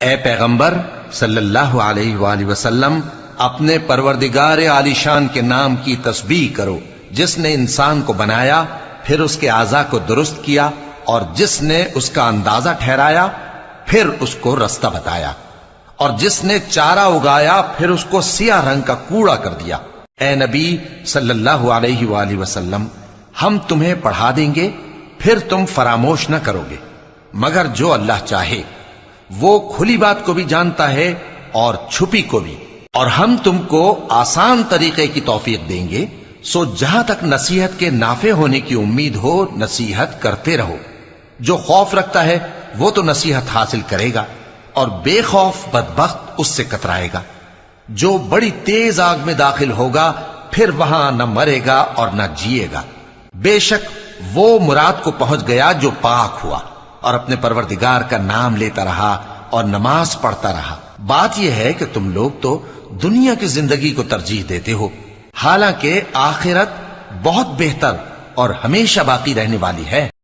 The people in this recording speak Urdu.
اے پیغمبر صلی اللہ علیہ وآلہ وسلم، اپنے پروردگار عالی شان کے نام کی تسبیح کرو، جس نے انسان کو بنایا، پھر اس کے اعضاء کو درست کیا، اور جس نے اس کا اندازہ ٹھہرایا، پھر اس کو رستہ بتایا، اور جس نے چارہ اگایا، پھر اس کو سیاہ رنگ کا کوڑا کر دیا۔ اے نبی صلی اللہ علیہ وآلہ وسلم، ہم تمہیں پڑھا دیں گے، پھر تم فراموش نہ کرو گے، مگر جو اللہ چاہے۔ وہ کھلی بات کو بھی جانتا ہے اور چھپی کو بھی، اور ہم تم کو آسان طریقے کی توفیق دیں گے، سو جہاں تک نصیحت کے نافع ہونے کی امید ہو نصیحت کرتے رہو۔ جو خوف رکھتا ہے وہ تو نصیحت حاصل کرے گا، اور بے خوف بدبخت اس سے کترائے گا۔ جو بڑی تیز آگ میں داخل ہوگا، پھر وہاں نہ مرے گا اور نہ جیے گا۔ بے شک وہ مراد کو پہنچ گیا جو پاک ہوا، اور اپنے پروردگار کا نام لیتا رہا اور نماز پڑھتا رہا۔ بات یہ ہے کہ تم لوگ تو دنیا کی زندگی کو ترجیح دیتے ہو، حالانکہ آخرت بہت بہتر اور ہمیشہ باقی رہنے والی ہے۔